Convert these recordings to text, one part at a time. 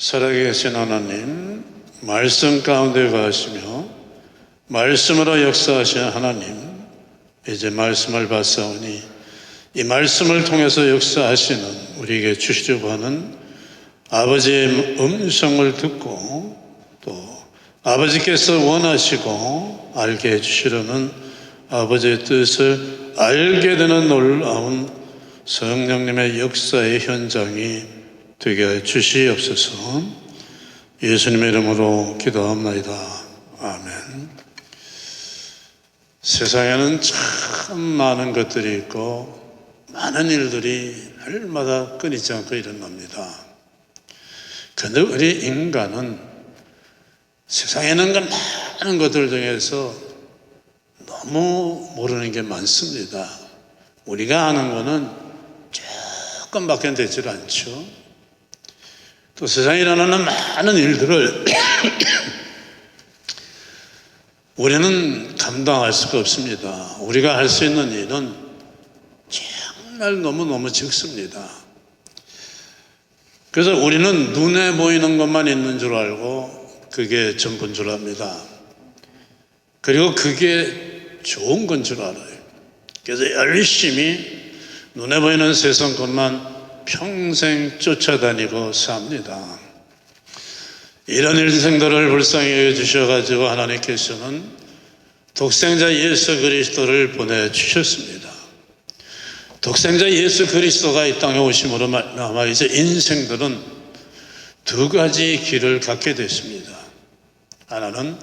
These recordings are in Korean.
살아계신 하나님, 말씀 가운데 거하시며 말씀으로 역사하시는 하나님, 이제 말씀을 받사오니 이 말씀을 통해서 역사하시는 우리에게 주시려고 하는 아버지의 음성을 듣고 또 아버지께서 원하시고 알게 해주시려는 아버지의 뜻을 알게 되는 놀라운 성령님의 역사의 현장이 되게 해 주시옵소서. 예수님의 이름으로 기도합나이다. 아멘. 세상에는 참 많은 것들이 있고 많은 일들이 날마다 끊이지 않고 일어납니다. 그런데 우리 인간은 세상에 있는 많은 것들 중에서 너무 모르는 게 많습니다. 우리가 아는 거는 조금밖에 되질 않죠. 또 세상에 일어나는 많은 일들을 우리는 감당할 수가 없습니다. 우리가 할 수 있는 일은 정말 너무너무 적습니다. 그래서 우리는 눈에 보이는 것만 있는 줄 알고 그게 전부인 줄 압니다. 그리고 그게 좋은 건 줄 알아요. 그래서 열심히 눈에 보이는 세상 것만 평생 쫓아다니고 삽니다. 이런 일생들을 불쌍히 여겨주셔가지고 하나님께서는 독생자 예수 그리스도를 보내주셨습니다. 독생자 예수 그리스도가 이 땅에 오심으로 말미암아 이제 인생들은 두 가지 길을 갖게 됐습니다. 하나는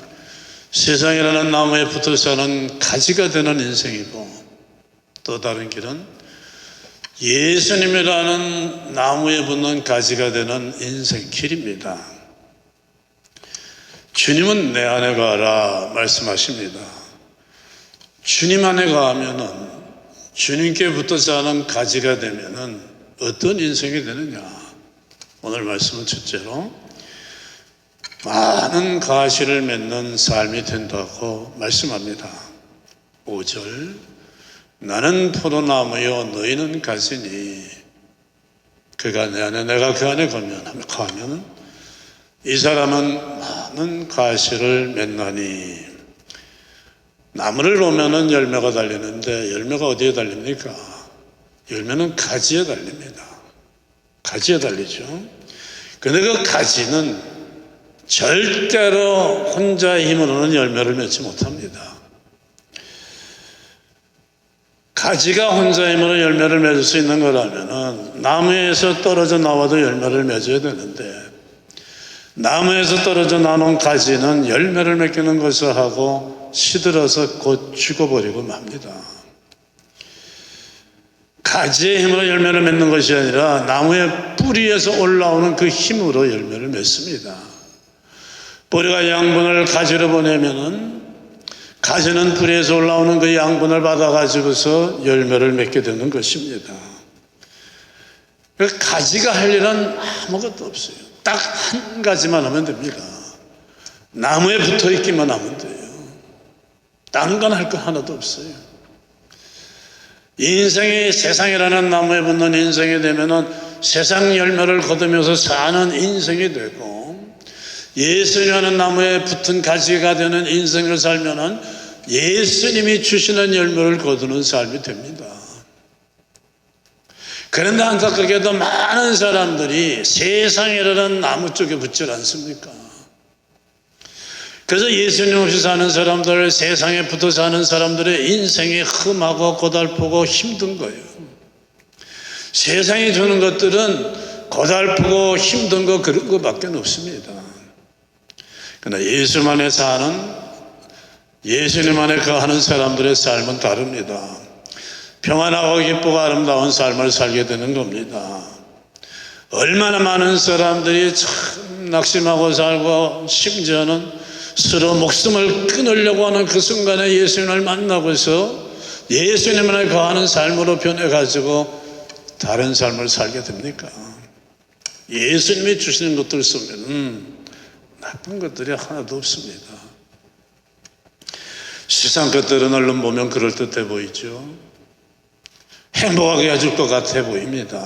세상이라는 나무에 붙어 사는 가지가 되는 인생이고, 또 다른 길은 예수님이라는 나무에 붙는 가지가 되는 인생길입니다. 주님은 내 안에 거하라 말씀하십니다. 주님 안에 거하면은, 주님께 붙어 사는 가지가 되면은 어떤 인생이 되느냐? 오늘 말씀은 첫째로 많은 가시를 맺는 삶이 된다고 말씀합니다. 5절, 나는 포도나무요 너희는 가지니 그가 내 안에 내가 그 안에 거하면 이 사람은 많은 가시를 맺나니. 나무를 보면은 열매가 달리는데 열매가 어디에 달립니까? 열매는 가지에 달립니다. 가지에 달리죠. 그런데 그 가지는 절대로 혼자의 힘으로는 열매를 맺지 못합니다. 가지가 혼자의 힘으로 열매를 맺을 수 있는 거라면은 나무에서 떨어져 나와도 열매를 맺어야 되는데, 나무에서 떨어져 나온 가지는 열매를 맺기는 것을 하고 시들어서 곧 죽어버리고 맙니다. 가지의 힘으로 열매를 맺는 것이 아니라 나무의 뿌리에서 올라오는 그 힘으로 열매를 맺습니다. 뿌리가 양분을 가지로 보내면은 가지는 뿌리에서 올라오는 그 양분을 받아가지고서 열매를 맺게 되는 것입니다. 가지가 할 일은 아무것도 없어요. 딱 한 가지만 하면 됩니다. 나무에 붙어 있기만 하면 돼요. 다른 건 할 거 하나도 없어요. 인생이 세상이라는 나무에 붙는 인생이 되면은 세상 열매를 거두면서 사는 인생이 되고, 예수님이라는 나무에 붙은 가지가 되는 인생을 살면은 예수님이 주시는 열매를 거두는 삶이 됩니다. 그런데 안타깝게도 많은 사람들이 세상이라는 나무 쪽에 붙지 않습니까? 그래서 예수님 없이 사는 사람들, 세상에 붙어 사는 사람들의 인생이 험하고 고달프고 힘든 거예요. 세상이 주는 것들은 고달프고 힘든 거 그런 것밖에 없습니다. 그러나 예수만에 사는, 예수님 안에 거하는 사람들의 삶은 다릅니다. 평안하고 기쁘고 아름다운 삶을 살게 되는 겁니다. 얼마나 많은 사람들이 참 낙심하고 살고 심지어는 서로 목숨을 끊으려고 하는 그 순간에 예수님을 만나고서 예수님 안에 거하는 삶으로 변해가지고 다른 삶을 살게 됩니까? 예수님이 주시는 것들 속에는 나쁜 것들이 하나도 없습니다. 세상 것들은 얼른 보면 그럴듯해 보이죠. 행복하게 해줄 것 같아 보입니다.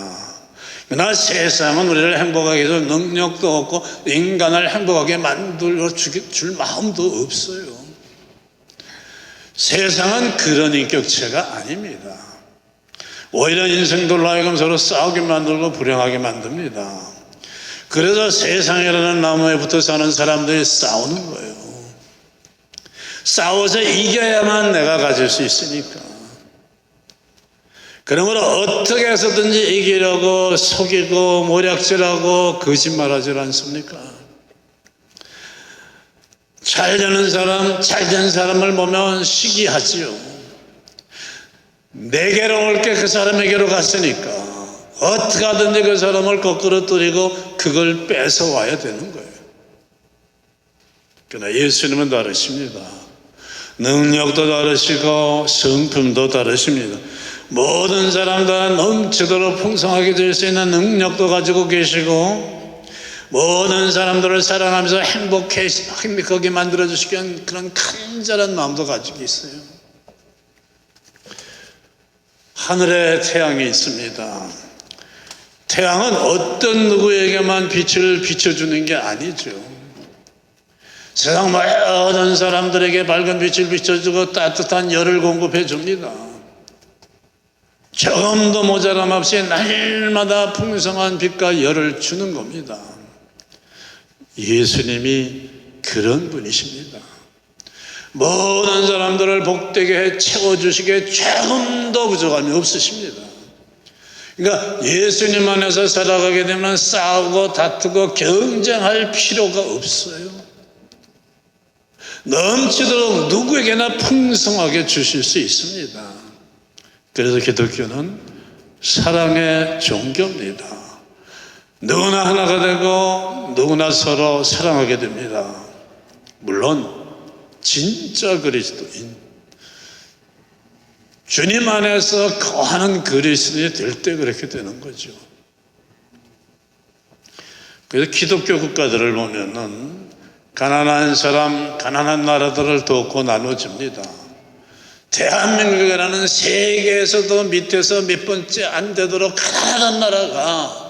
그러나 세상은 우리를 행복하게 해서 능력도 없고 인간을 행복하게 만들어 줄 마음도 없어요. 세상은 그런 인격체가 아닙니다. 오히려 인생들로 하여금 서로 싸우게 만들고 불행하게 만듭니다. 그래서 세상이라는 나무에 붙어 사는 사람들이 싸우는 거예요. 싸워서 이겨야만 내가 가질 수 있으니까. 그러므로 어떻게 해서든지 이기려고 속이고 모략질하고 거짓말하지 않습니까? 잘 되는 사람, 잘 된 사람을 보면 시기하지요. 내게로 올 게 그 사람에게로 갔으니까 어떻게 하든지 그 사람을 거꾸로 때리고 그걸 뺏어와야 되는 거예요. 그러나 예수님은 다르십니다. 능력도 다르시고 성품도 다르십니다. 모든 사람 다 넘치도록 풍성하게 될 수 있는 능력도 가지고 계시고 모든 사람들을 사랑하면서 행복하게 만들어주시기 위한 그런 간절한 마음도 가지고 있어요. 하늘에 태양이 있습니다. 태양은 어떤 누구에게만 빛을 비춰주는 게 아니죠. 세상 모든 사람들에게 밝은 빛을 비춰주고 따뜻한 열을 공급해 줍니다. 조금도 모자람 없이 날마다 풍성한 빛과 열을 주는 겁니다. 예수님이 그런 분이십니다. 모든 사람들을 복되게 해 채워주시기에 조금도 부족함이 없으십니다. 그러니까 예수님 안에서 살아가게 되면 싸우고 다투고 경쟁할 필요가 없어요. 넘치도록 누구에게나 풍성하게 주실 수 있습니다. 그래서 기독교는 사랑의 종교입니다. 누구나 하나가 되고 누구나 서로 사랑하게 됩니다. 물론 진짜 그리스도인, 주님 안에서 거하는 그리스도인이 될 때 그렇게 되는 거죠. 그래서 기독교 국가들을 보면은 가난한 사람, 가난한 나라들을 돕고 나눠줍니다. 대한민국이라는 세계에서도 밑에서 몇 번째 안 되도록 가난한 나라가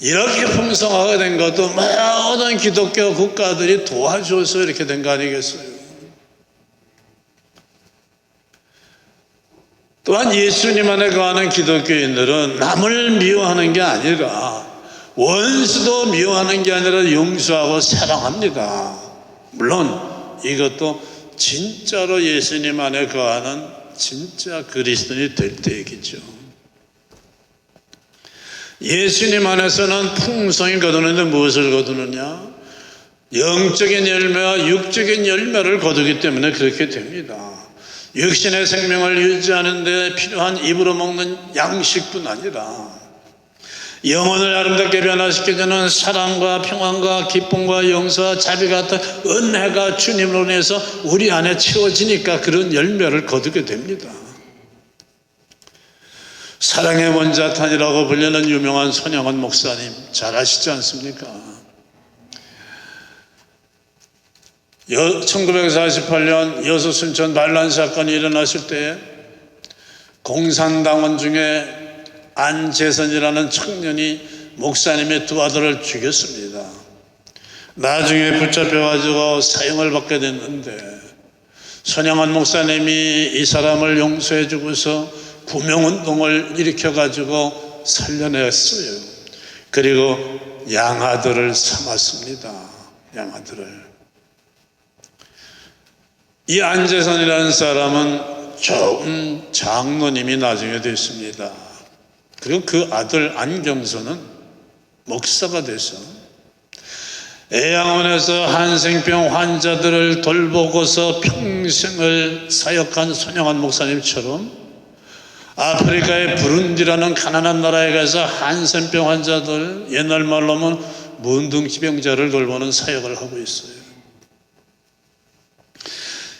이렇게 풍성하게 된 것도 모든 기독교 국가들이 도와줘서 이렇게 된 거 아니겠어요? 또한 예수님 안에 거하는 기독교인들은 남을 미워하는 게 아니라 원수도 미워하는 게 아니라 용서하고 사랑합니다. 물론 이것도 진짜로 예수님 안에 거하는 진짜 그리스도인이 될 때 얘기죠. 예수님 안에서는 풍성히 거두는데 무엇을 거두느냐? 영적인 열매와 육적인 열매를 거두기 때문에 그렇게 됩니다. 육신의 생명을 유지하는 데 필요한 입으로 먹는 양식뿐 아니라 영혼을 아름답게 변화시켜주는 사랑과 평안과 기쁨과 용서와 자비 같은 은혜가 주님으로 인해서 우리 안에 채워지니까 그런 열매를 거두게 됩니다. 사랑의 원자탄이라고 불리는 유명한 손양원 목사님 잘 아시지 않습니까? 1948년 여수 순천 반란 사건이 일어났을 때 공산당원 중에 안재선이라는 청년이 목사님의 두 아들을 죽였습니다. 나중에 붙잡혀가지고 사형을 받게 됐는데 손양원 목사님이 이 사람을 용서해 주고서 구명운동을 일으켜가지고 살려냈어요. 그리고 양아들을 삼았습니다. 양아들을. 이 안재선이라는 사람은 좋은 장로님이 나중에 됐습니다. 그리고 그 아들 안경선은 목사가 돼서 애양원에서 한생병 환자들을 돌보고서 평생을 사역한 손양원 목사님처럼 아프리카의 부룬디라는 가난한 나라에 가서 한센병 환자들, 옛날 말로 하면 문둥지병자를 돌보는 사역을 하고 있어요.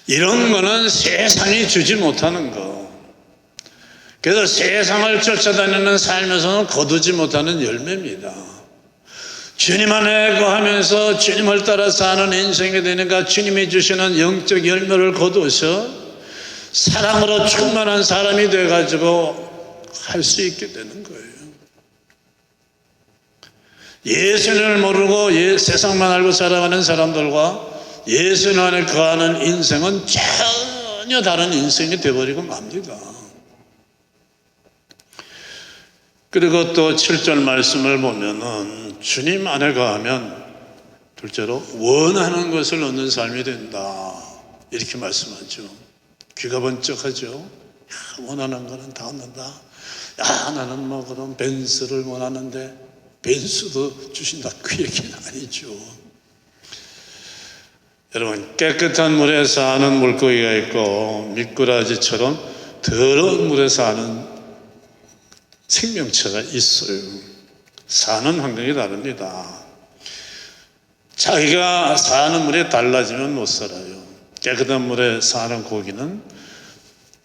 이런 거는 세상이 주지 못하는 거. 그래서 세상을 쫓아다니는 삶에서는 거두지 못하는 열매입니다. 주님 안에 거하면서 주님을 따라 사는 인생이 되니까 주님이 주시는 영적 열매를 거두어서 사랑으로 충만한 사람이 돼가지고 할 수 있게 되는 거예요. 예수님을 모르고 세상만 알고 살아가는 사람들과 예수님 안에 거하는 인생은 전혀 다른 인생이 되어버리고 맙니다. 그리고 또 7절 말씀을 보면은 주님 안에 거하면 둘째로 원하는 것을 얻는 삶이 된다, 이렇게 말씀하죠. 귀가 번쩍하죠. 원하는 거는 다 얻는다. 나는 뭐 그런 벤츠를 원하는데 벤츠도 주신다, 그 얘기는 아니죠. 여러분, 깨끗한 물에 사는 물고기가 있고 미꾸라지처럼 더러운 물에 사는 생명체가 있어요. 사는 환경이 다릅니다. 자기가 사는 물에 달라지면 못 살아요. 깨끗한 물에 사는 고기는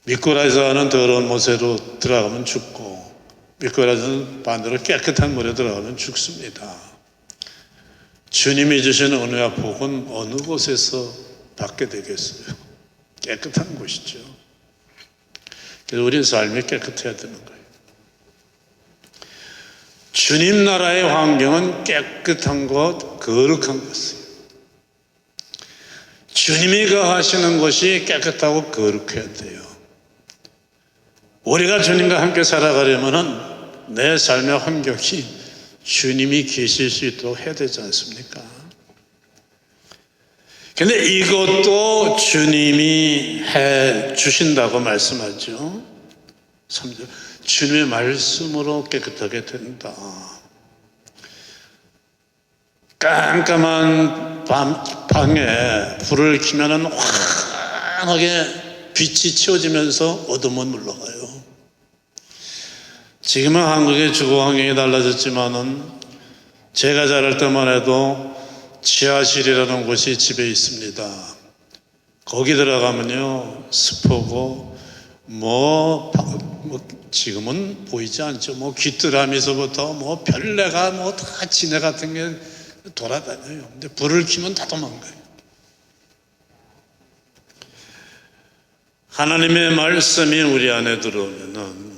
미꾸라지가 하는 더러운 못으로 들어가면 죽고, 미꾸라지는 반대로 깨끗한 물에 들어가면 죽습니다. 주님이 주시는 은혜와 복은 어느 곳에서 받게 되겠어요? 깨끗한 곳이죠. 그래서 우리 삶이 깨끗해야 되는 거예요. 주님 나라의 환경은 깨끗한 것, 거룩한 것이에요. 주님이 거하시는 곳이 깨끗하고 거룩해야 돼요. 우리가 주님과 함께 살아가려면 내 삶의 환경이 주님이 계실 수 있도록 해야 되지 않습니까? 근데 이것도 주님이 해 주신다고 말씀하죠. 3절, 주님의 말씀으로 깨끗하게 된다. 깜깜한 방에 불을 켜면은 환하게 빛이 치워지면서 어둠은 물러가요. 지금은 한국의 주거 환경이 달라졌지만은 제가 자랄 때만 해도 지하실이라는 곳이 집에 있습니다. 거기 들어가면요, 습하고 지금은 보이지 않죠. 귀뚜라미서부터 별내가 다 지네 같은 게 돌아다녀요. 근데 불을 켜면 다 도망가요. 하나님의 말씀이 우리 안에 들어오면은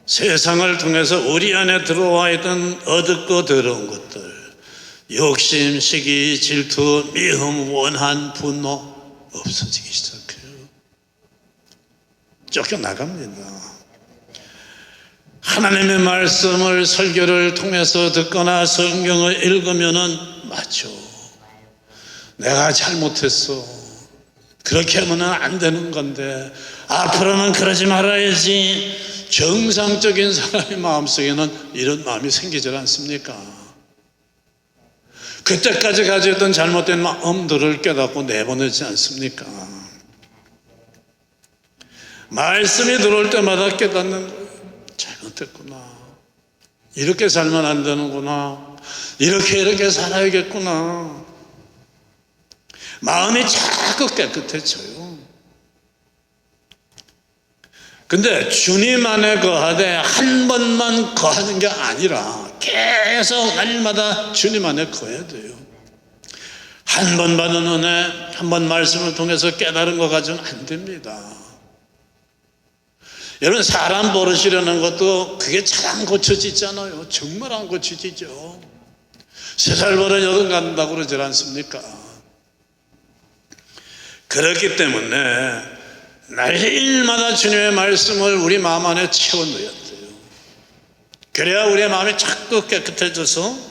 세상을 통해서 우리 안에 들어와 있던 어둡고 더러운 것들, 욕심, 시기, 질투, 미움, 원한, 분노 없어지기 시작해요. 쫓겨나갑니다. 하나님의 말씀을 설교를 통해서 듣거나 성경을 읽으면은 맞죠. 내가 잘못했어. 그렇게 하면 안 되는 건데 앞으로는 그러지 말아야지. 정상적인 사람의 마음속에는 이런 마음이 생기지 않습니까? 그때까지 가지고 있던 잘못된 마음들을 깨닫고 내보내지 않습니까? 말씀이 들어올 때마다 깨닫는 거예요. 잘못했구나. 이렇게 살면 안 되는구나. 이렇게 살아야겠구나. 마음이 자꾸 깨끗해져요. 근데 주님 안에 거하되 한 번만 거하는 게 아니라 계속 날마다 주님 안에 거해야 돼요. 한 번 받은 은혜, 한 번 말씀을 통해서 깨달은 거 가지고는 안 됩니다. 여러분, 사람 버릇이라는 것도 그게 잘 안 고쳐지잖아요. 정말 안 고쳐지죠. 3살 버릇 8 간다고 그러지 않습니까? 그렇기 때문에 날일마다 주님의 말씀을 우리 마음 안에 채워 넣어야 돼요. 그래야 우리의 마음이 자꾸 깨끗해져서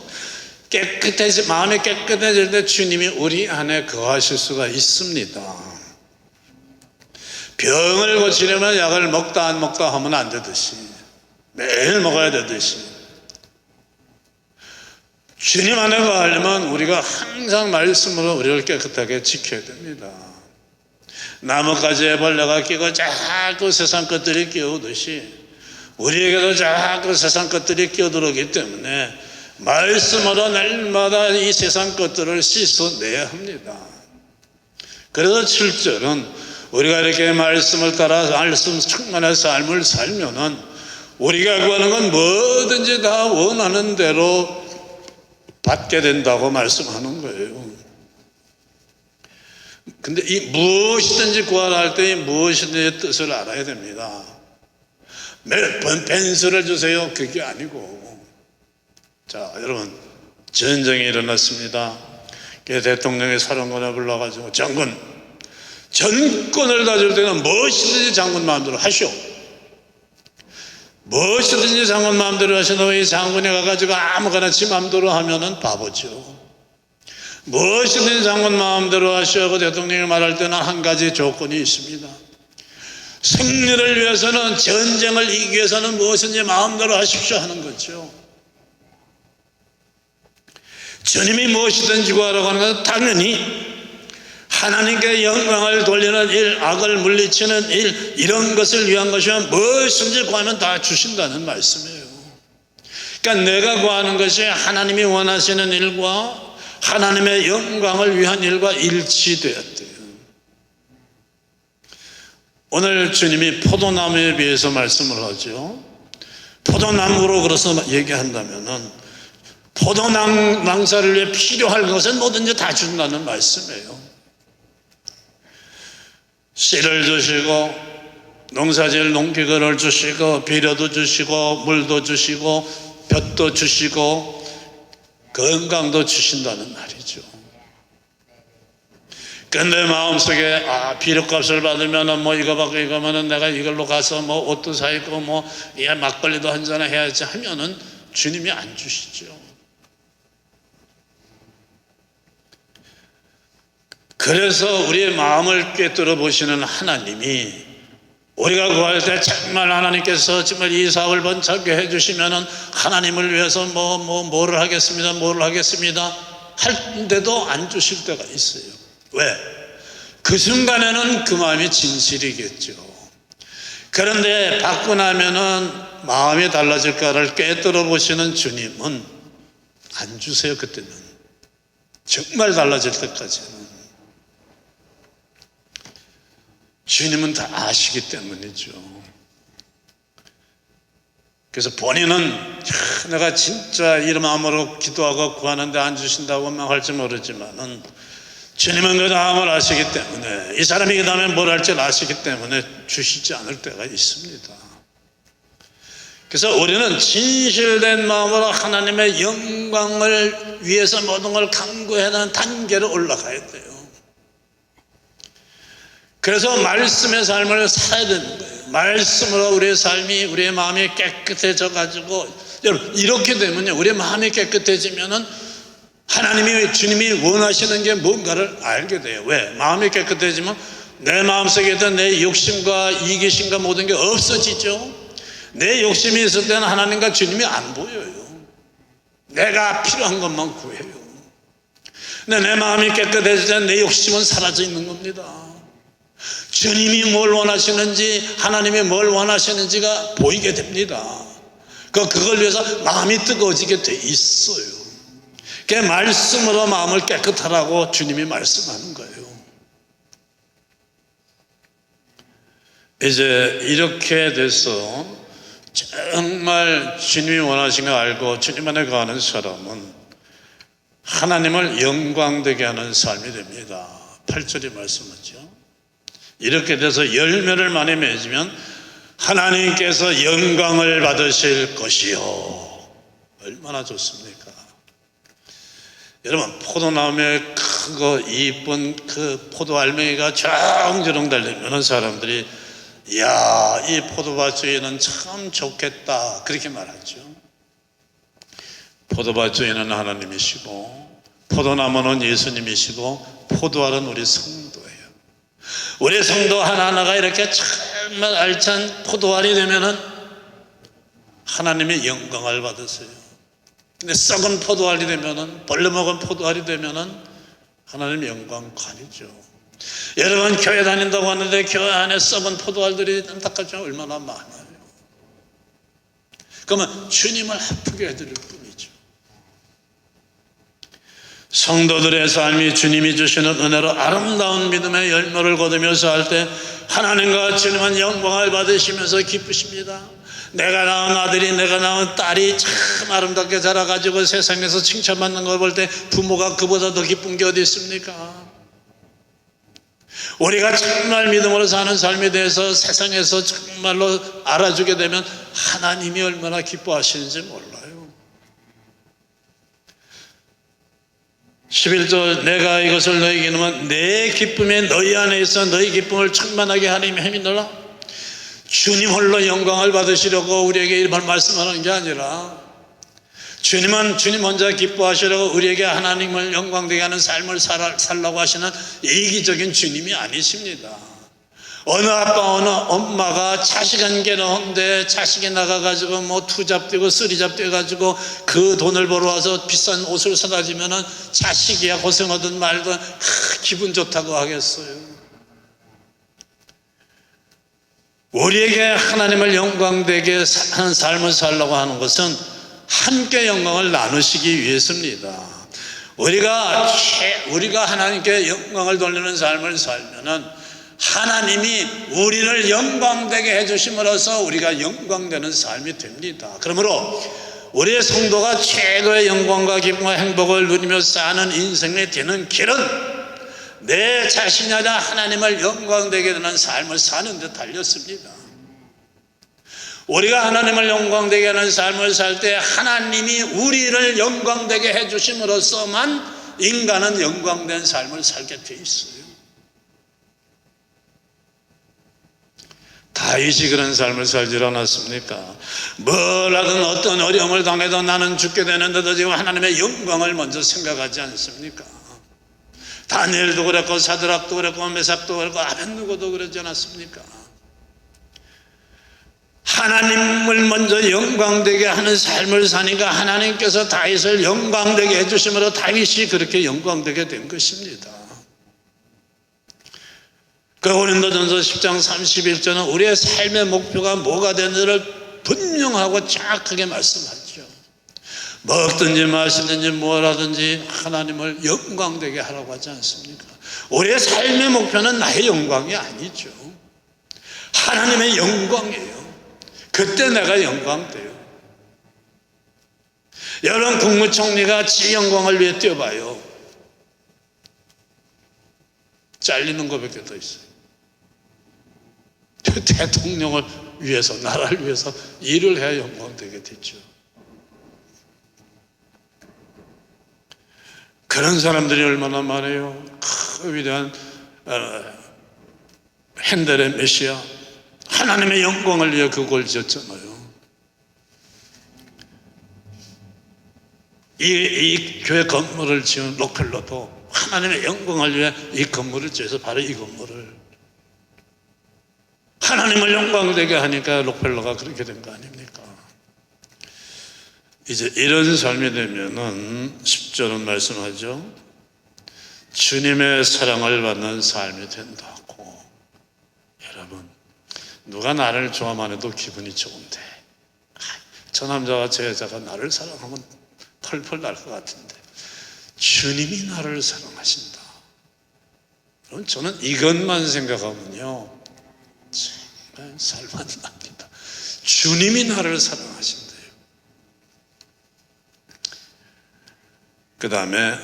마음이 깨끗해질 때 주님이 우리 안에 거하실 수가 있습니다. 병을 고치려면 약을 먹다 안 먹다 하면 안 되듯이 매일 먹어야 되듯이 주님 안에 거하려면 우리가 항상 말씀으로 우리를 깨끗하게 지켜야 됩니다. 나뭇가지에 벌레가 끼고 자꾸 세상 것들이 끼어오듯이 우리에게도 자꾸 세상 것들이 끼어들어오기 때문에 말씀으로 날마다 이 세상 것들을 씻어내야 합니다. 그래서 7절은 우리가 이렇게 말씀을 따라 말씀 충만한 삶을 살면은 우리가 구하는 건 뭐든지 다 원하는 대로 받게 된다고 말씀하는 거예요. 근데 이 무엇이든지 구하라 할 때 무엇이든지 뜻을 알아야 됩니다. 몇 번 벤츠를 주세요, 그게 아니고 자, 여러분, 전쟁이 일어났습니다. 대통령이 사령관을 불러가지고 장군, 전권을 가질 때는 무엇이든지 장군 마음대로 하시오. 무엇이든지 장군 마음대로 하시는 이 장군이 가가지고 아무거나 지 마음대로 하면은 바보죠. 무엇이든지 장군 마음대로 하시고 대통령이 말할 때는 한 가지 조건이 있습니다. 승리를 위해서는, 전쟁을 이기기 위해서는 무엇인지 마음대로 하십시오 하는 거죠. 주님이 무엇이든지 구하라고 하는 것은 당연히 하나님께 영광을 돌리는 일, 악을 물리치는 일, 이런 것을 위한 것이면 무엇인지 구하면 다 주신다는 말씀이에요. 그러니까 내가 구하는 것이 하나님이 원하시는 일과 하나님의 영광을 위한 일과 일치되었대요. 오늘 주님이 포도나무에 비해서 말씀을 하죠. 포도나무로 그래서 얘기한다면은 포도낭사를 위해 필요할 것은 뭐든지 다 준다는 말씀이에요. 씨를 주시고 농사지을 농기근을 주시고 비료도 주시고 물도 주시고 볕도 주시고 건강도 주신다는 말이죠. 근데 마음속에 비료값을 받으면 뭐 이거 받고 이거면은 내가 이걸로 가서 뭐 옷도 사입고 뭐 막걸리도 한잔 해야지 하면은 주님이 안 주시죠. 그래서 우리의 마음을 꿰뚫어 보시는 하나님이 우리가 구할 때 정말 하나님께서 정말 이 사업을 번창게 해주시면은 하나님을 위해서 뭐를 하겠습니다 할 때도 안 주실 때가 있어요. 왜? 그 순간에는 그 마음이 진실이겠죠. 그런데 받고 나면은 마음이 달라질까를 꿰뚫어 보시는 주님은 안 주세요. 그때는 정말 달라질 때까지는. 주님은 다 아시기 때문이죠. 그래서 본인은 내가 진짜 이 마음으로 기도하고 구하는데 안 주신다고 할지 모르지만은 주님은 그 마음을 아시기 때문에, 이 사람이 그 다음에 뭘 할지 아시기 때문에 주시지 않을 때가 있습니다. 그래서 우리는 진실된 마음으로 하나님의 영광을 위해서 모든 걸 강구하는 단계로 올라가야 돼요. 그래서 말씀의 삶을 살아야 되는 거예요. 말씀으로 우리의 삶이, 우리의 마음이 깨끗해져 가지고, 여러분 이렇게 되면요, 우리의 마음이 깨끗해지면은 하나님이, 주님이 원하시는 게 뭔가를 알게 돼요. 왜? 마음이 깨끗해지면 내 마음속에 있던 내 욕심과 이기심과 모든 게 없어지죠. 내 욕심이 있을 때는 하나님과 주님이 안 보여요. 내가 필요한 것만 구해요. 근데 내 마음이 깨끗해질 때 내 욕심은 사라져 있는 겁니다. 주님이 뭘 원하시는지, 하나님이 뭘 원하시는지가 보이게 됩니다. 그걸 위해서 마음이 뜨거워지게 돼 있어요. 그 말씀으로 마음을 깨끗하라고 주님이 말씀하는 거예요. 이제 이렇게 돼서 정말 주님이 원하시는 걸 알고 주님 안에 거하는 사람은 하나님을 영광되게 하는 삶이 됩니다. 8절이 말씀하죠. 이렇게 돼서 열매를 많이 맺으면 하나님께서 영광을 받으실 것이요. 얼마나 좋습니까? 여러분, 포도나무에 크고 이쁜 그 포도 알맹이가 정주렁 달리면 사람들이, 이야, 이 포도밭 주인은 참 좋겠다, 그렇게 말하죠. 포도밭 주인은 하나님이시고 포도나무는 예수님이시고 포도알은 우리 성도예요. 우리 성도 하나하나가 이렇게 정말 알찬 포도알이 되면은 하나님의 영광을 받으세요. 근데 썩은 포도알이 되면은, 벌레먹은 포도알이 되면은 하나님의 영광 가리죠. 여러분, 교회 다닌다고 하는데 교회 안에 썩은 포도알들이 안타깝죠. 얼마나 많아요. 그러면 주님을 아프게 해드릴 뿐이죠. 성도들의 삶이 주님이 주시는 은혜로 아름다운 믿음의 열매를 거두면서 할 때 하나님과 주님은 영광을 받으시면서 기쁘십니다. 내가 낳은 아들이, 내가 낳은 딸이 참 아름답게 자라가지고 세상에서 칭찬받는 걸 볼 때 부모가 그보다 더 기쁜 게 어디 있습니까? 우리가 정말 믿음으로 사는 삶에 대해서 세상에서 정말로 알아주게 되면 하나님이 얼마나 기뻐하시는지 몰라요. 11절 내가 이것을 너희에게 이르면 내 기쁨에 너희 안에 있어 너희 기쁨을 충만하게 하나님의 힘이 놀라. 주님 홀로 영광을 받으시려고 우리에게 이런 말씀하는 게 아니라 주님은 주님 혼자 기뻐하시려고 우리에게 하나님을 영광되게 하는 삶을 살라고 하시는 이기적인 주님이 아니십니다. 어느 아빠 어느 엄마가 자식은 괴로운데 자식이 나가가지고 뭐 투잡되고 쓰리잡돼가지고 그 돈을 벌어와서 비싼 옷을 사다 주면은 자식이야 고생하든 말든 기분 좋다고 하겠어요. 우리에게 하나님을 영광되게 하는 삶을 살라고 하는 것은 함께 영광을 나누시기 위해서입니다. 우리가 하나님께 영광을 돌리는 삶을 살면은 하나님이 우리를 영광되게 해주심으로써 우리가 영광되는 삶이 됩니다. 그러므로 우리의 성도가 최고의 영광과 기쁨과 행복을 누리며 사는 인생이 되는 길은 내 자신이 아니라 하나님을 영광되게 되는 삶을 사는 데 달렸습니다. 우리가 하나님을 영광되게 하는 삶을 살 때 하나님이 우리를 영광되게 해주심으로써만 인간은 영광된 삶을 살게 돼 있어요. 다윗이 그런 삶을 살지 않았습니까? 뭘 하든 어떤 어려움을 당해도 나는 죽게 되는데도 지금 하나님의 영광을 먼저 생각하지 않습니까? 다니엘도 그랬고 사드락도 그랬고 메삭도 그랬고 아벳느고도 그러지 않았습니까? 하나님을 먼저 영광되게 하는 삶을 사니까 하나님께서 다윗을 영광되게 해주심으로 다윗이 그렇게 영광되게 된 것입니다. 그 고린도전서 10장 31절은 우리의 삶의 목표가 뭐가 되는지를 분명하고 정확하게 말씀하죠. 먹든지 마시든지 뭘 하든지 하나님을 영광되게 하라고 하지 않습니까? 우리의 삶의 목표는 나의 영광이 아니죠. 하나님의 영광이에요. 그때 내가 영광돼요. 여러분 국무총리가 지 영광을 위해 뛰어봐요. 잘리는 것밖에 더 있어요. 대통령을 위해서 나라를 위해서 일을 해야 영광되게 되죠. 그런 사람들이 얼마나 많아요. 그 위대한 핸델의 메시아 하나님의 영광을 위해 그걸 지었잖아요. 이 교회 건물을 지은 록펠러도 하나님의 영광을 위해 이 건물을 지어서 바로 이 건물을 하나님을 영광되게 하니까 록펠러가 그렇게 된 거 아닙니까? 이제 이런 삶이 되면은 10절은 말씀하죠. 주님의 사랑을 받는 삶이 된다고. 여러분 누가 나를 좋아만 해도 기분이 좋은데 저 남자와 저 여자가 나를 사랑하면 펄펄 날 것 같은데 주님이 나를 사랑하신다. 그럼 저는 이것만 생각하면요 정말 살만 납니다. 주님이 나를 사랑하신대요. 그 다음에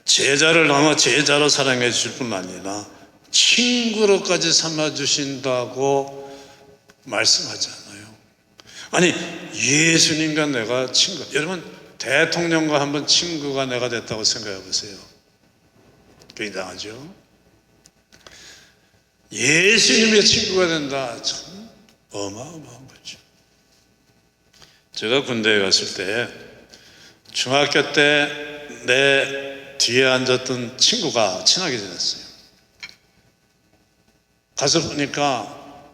제자를 아마 제자로 사랑해 주실 뿐만 아니라 친구로까지 삼아주신다고 말씀하잖아요. 아니 예수님과 내가 친구, 여러분 대통령과 한번 친구가 내가 됐다고 생각해 보세요. 굉장하죠. 예수님의 친구가 된다. 참 어마어마한 거죠. 제가 군대에 갔을 때 중학교 때 내 뒤에 앉았던 친구가 친하게 지냈어요. 가서 보니까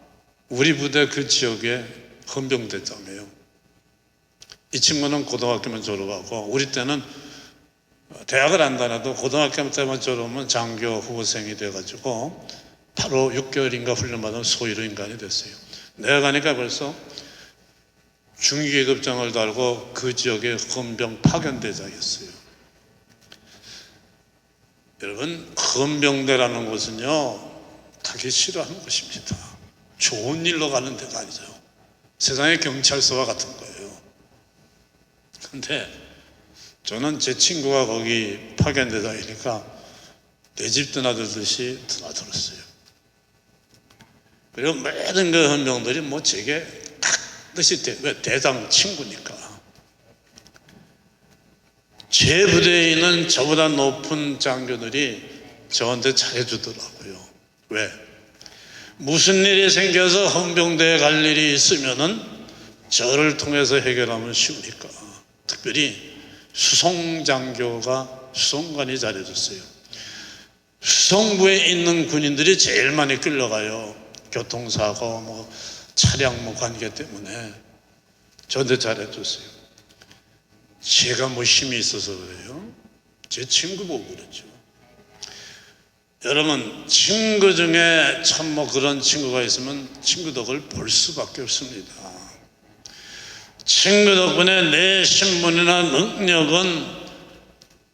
우리 부대 그 지역에 헌병대장이에요. 이 친구는 고등학교만 졸업하고 우리 때는 대학을 안 다녀도 고등학교 때만 졸업하면 장교 후보생이 돼가지고 바로 6개월인가 훈련받은 소위로 인간이 됐어요. 내가 가니까 벌써 중위계급장을 달고 그 지역의 헌병 파견대장이었어요. 여러분 헌병대라는 곳은요 가기 싫어하는 곳입니다. 좋은 일로 가는 데가 아니죠. 세상의 경찰서와 같은 거예요. 그런데 저는 제 친구가 거기 파견대장이니까 내 집 드나들듯이 드나들었어요. 그리고 모든 그 헌병들이 뭐 제게 딱 뜻이 왜 대장 친구니까 제 부대에 있는 저보다 높은 장교들이 저한테 잘해주더라고요. 왜? 무슨 일이 생겨서 헌병대에 갈 일이 있으면은 저를 통해서 해결하면 쉬우니까. 특별히 수송장교가, 수송관이 잘해줬어요. 수송부에 있는 군인들이 제일 많이 끌려가요. 교통사고, 차량 관계 때문에. 저한테 잘해줬어요. 제가 힘이 있어서 그래요? 제 친구 보고 그랬죠. 여러분, 친구 중에 참 그런 친구가 있으면 친구 덕을 볼 수밖에 없습니다. 친구 덕분에 내 신분이나 능력은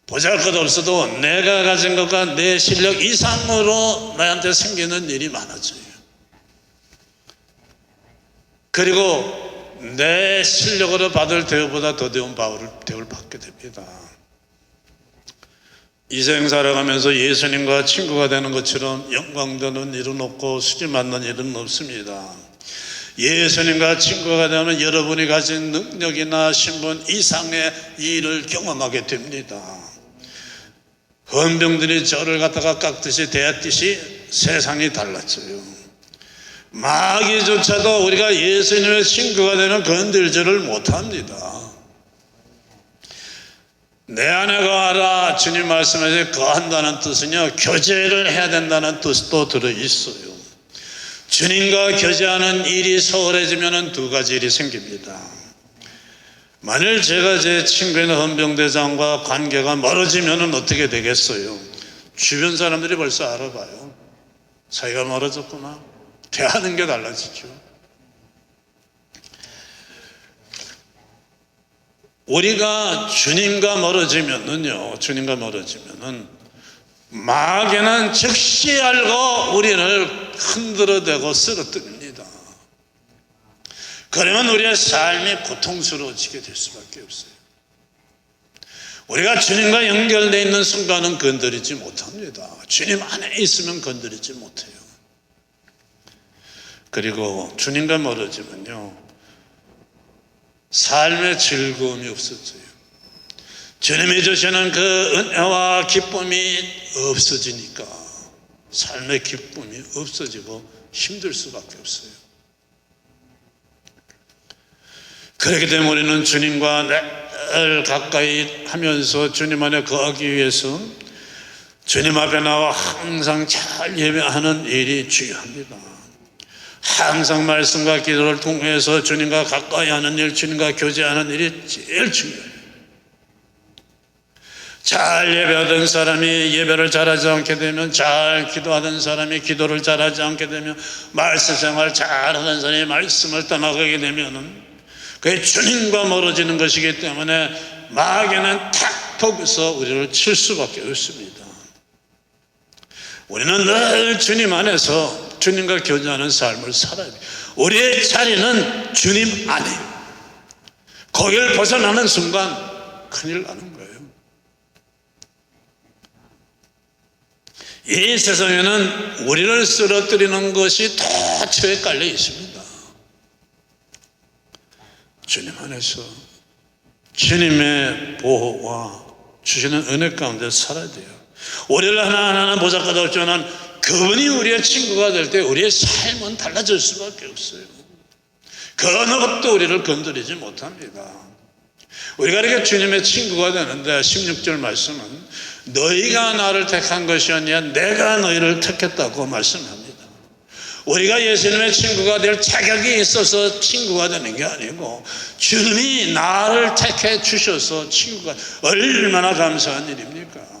보잘것없어도 내가 가진 것과 내 실력 이상으로 나한테 생기는 일이 많아져요. 그리고 내 실력으로 받을 대우보다 더대운 대우를 받게 됩니다. 이 생 살아가면서 예수님과 친구가 되는 것처럼 영광되는 일은 없고 수지 맞는 일은 없습니다. 예수님과 친구가 되면 여러분이 가진 능력이나 신분 이상의 일을 경험하게 됩니다. 헌병들이 저를 갖다가 깎듯이 대했듯이 세상이 달라져요. 마귀조차도 우리가 예수님의 친구가 되는 건들지를 못합니다. 내 안에 거하라, 주님 말씀하신 거한다는 뜻은요, 교제를 해야 된다는 뜻도 들어있어요. 주님과 교제하는 일이 소홀해지면 두 가지 일이 생깁니다. 만일 제가 제 친구인 헌병대장과 관계가 멀어지면 어떻게 되겠어요? 주변 사람들이 벌써 알아봐요. 사이가 멀어졌구나. 대하는 게 달라지죠. 우리가 주님과 멀어지면은요, 마귀는 즉시 알고 우리를 흔들어대고 쓰러뜨립니다. 그러면 우리의 삶이 고통스러워지게 될 수밖에 없어요. 우리가 주님과 연결되어 있는 순간은 건드리지 못합니다. 주님 안에 있으면 건드리지 못해요. 그리고 주님과 멀어지면요, 삶의 즐거움이 없어져요. 주님이 주시는 그 은혜와 기쁨이 없어지니까 삶의 기쁨이 없어지고 힘들 수밖에 없어요. 그렇기 때문에 우리는 주님과 늘 가까이 하면서 주님 안에 거하기 위해서 주님 앞에 나와 항상 잘 예배하는 일이 중요합니다. 항상 말씀과 기도를 통해서 주님과 가까이 하는 일, 주님과 교제하는 일이 제일 중요해요. 잘 예배하던 사람이 예배를 잘하지 않게 되면, 잘 기도하던 사람이 기도를 잘하지 않게 되면, 말씀 생활 잘하던 사람이 말씀을 떠나가게 되면은 그게 주님과 멀어지는 것이기 때문에 마귀는 탁 터서 우리를 칠 수밖에 없습니다. 우리는 늘 주님 안에서 주님과 교제하는 삶을 살아야 돼요. 우리의 자리는 주님 안에요. 거기를 벗어나는 순간 큰일 나는 거예요. 이 세상에는 우리를 쓰러뜨리는 것이 도처에 깔려 있습니다. 주님 안에서 주님의 보호와 주시는 은혜 가운데 살아야 돼요. 우리를 하나하나 보잘것없지만 그분이 우리의 친구가 될 때 우리의 삶은 달라질 수밖에 없어요. 그 어느 것도 우리를 건드리지 못합니다. 우리가 이렇게 주님의 친구가 되는데 16절 말씀은 너희가 나를 택한 것이 아니라 내가 너희를 택했다고 말씀합니다. 우리가 예수님의 친구가 될 자격이 있어서 친구가 되는 게 아니고 주님이 나를 택해 주셔서 친구가, 얼마나 감사한 일입니까?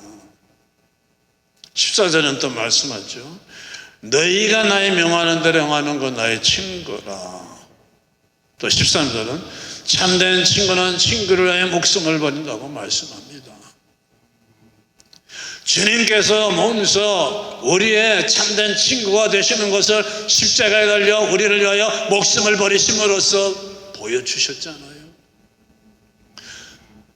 14절은 또 말씀하죠. 너희가 나의 명하는 대로 행하는 건 나의 친구라. 또 13절은 참된 친구는 친구를 위해 목숨을 버린다고 말씀합니다. 주님께서 몸소 우리의 참된 친구가 되시는 것을 십자가에 달려 우리를 위하여 목숨을 버리심으로써 보여주셨잖아요.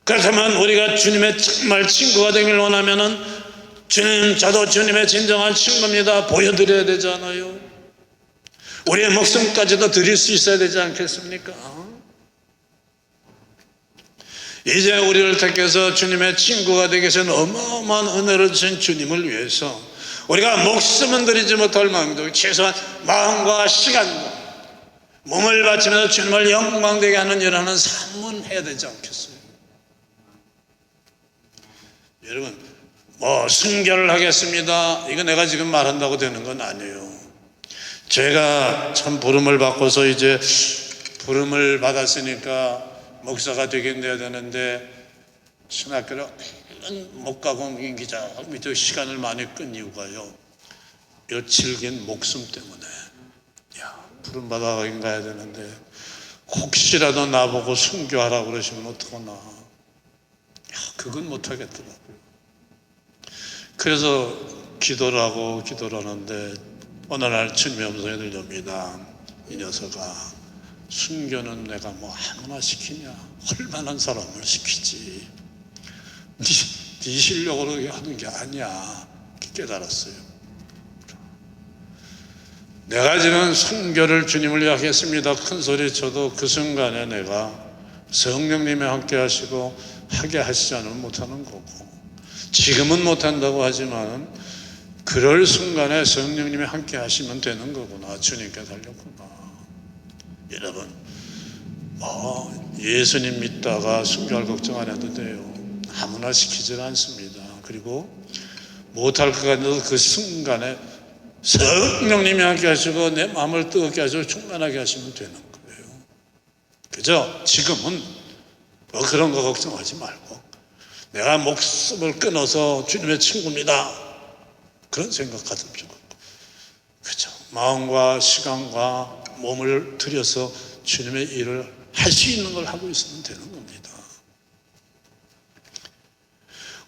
그렇다면 우리가 주님의 정말 친구가 되길 원하면은 주님, 저도 주님의 진정한 친구입니다 보여드려야 되잖아요. 우리의 목숨까지도 드릴 수 있어야 되지 않겠습니까? 이제 우리를 택해서 주님의 친구가 되기 위해서 어마어마한 은혜를 주신 주님을 위해서 우리가 목숨은 드리지 못할 마음도 최소한 마음과 시간과 몸을 바치면서 주님을 영광되게 하는 일하는 삶은 해야 되지 않겠어요? 여러분, 순교를 하겠습니다, 이거 내가 지금 말한다고 되는 건 아니에요. 제가 참 부름을 받고서 이제 부름을 받았으니까 목사가 되긴 돼야 되는데 신학교를 못 가고 기자 시간을 많이 끈 이유가요, 이 질긴 목숨 때문에. 부름 받아가긴 가야 되는데 혹시라도 나보고 순교하라고 그러시면 어떡하나, 그건 못하겠더라고요. 그래서 기도를 하는데 어느 날 주님의 음성이 들려옵니다. 이 녀석아, 순교는 내가 아무나 시키냐? 얼마나 사람을 시키지. 네 실력으로 하는 게 아니야. 깨달았어요. 내가 지금 순교를 주님을 위해 하겠습니다 큰 소리 쳐도 그 순간에 내가 성령님이 함께 하시고 하게 하시지 않으면 못하는 거고, 지금은 못한다고 하지만 그럴 순간에 성령님이 함께 하시면 되는 거구나. 주님께 달렸구나. 여러분, 예수님 믿다가 순교할 걱정 안 해도 돼요. 아무나 시키질 않습니다. 그리고 못할 것 같아도 그 순간에 성령님이 함께 하시고 내 마음을 뜨겁게 하시고 충만하게 하시면 되는 거예요. 그죠? 지금은 그런 거 걱정하지 말고 내가 목숨을 끊어서 주님의 친구입니다, 그런 생각하지 말고, 그죠? 마음과 시간과 몸을 들여서 주님의 일을 할 수 있는 걸 하고 있으면 되는 겁니다.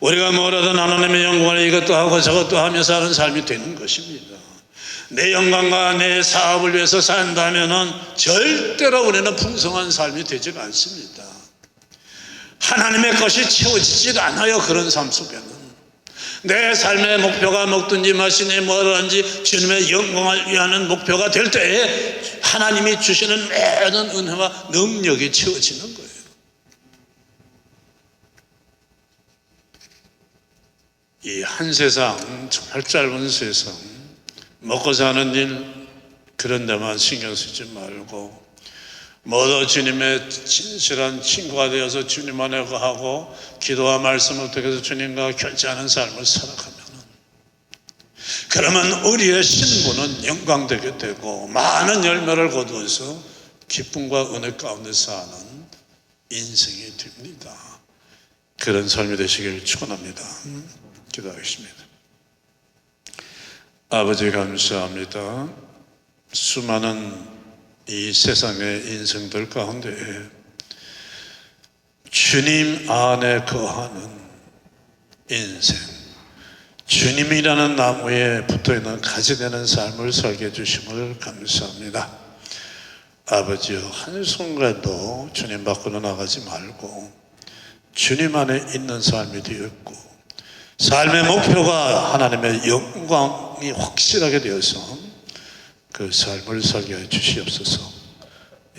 우리가 뭐라든 하나님의 영광을 이것도 하고 저것도 하며 사는 삶이 되는 것입니다. 내 영광과 내 사업을 위해서 산다면 절대로 우리는 풍성한 삶이 되지 않습니다. 하나님의 것이 채워지지 않아요. 그런 삶 속에는 내 삶의 목표가 먹든지 마시니 뭐라든지 주님의 영광을 위하는 목표가 될 때에 하나님이 주시는 모든 은혜와 능력이 채워지는 거예요. 이 한 세상, 정말 짧은 세상, 먹고 사는 일 그런 데만 신경 쓰지 말고 모두 주님의 진실한 친구가 되어서 주님 안에 거하고 기도와 말씀을 통해서 주님과 결제하는 삶을 살아가면, 그러면 우리의 신분은 영광되게 되고 많은 열매를 거두어서 기쁨과 은혜 가운데 사는 인생이 됩니다. 그런 삶이 되시길 축원합니다. 기도하겠습니다. 아버지 감사합니다. 수많은 이 세상의 인생들 가운데 주님 안에 거하는 인생, 주님이라는 나무에 붙어있는 가지 되는 삶을 살게 해주심을 감사합니다. 아버지여, 한순간도 주님 밖으로 나가지 말고 주님 안에 있는 삶이 되었고 삶의 목표가 하나님의 영광이 확실하게 되어서 그 삶을 살게 해 주시옵소서.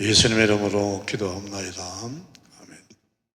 예수님의 이름으로 기도합니다.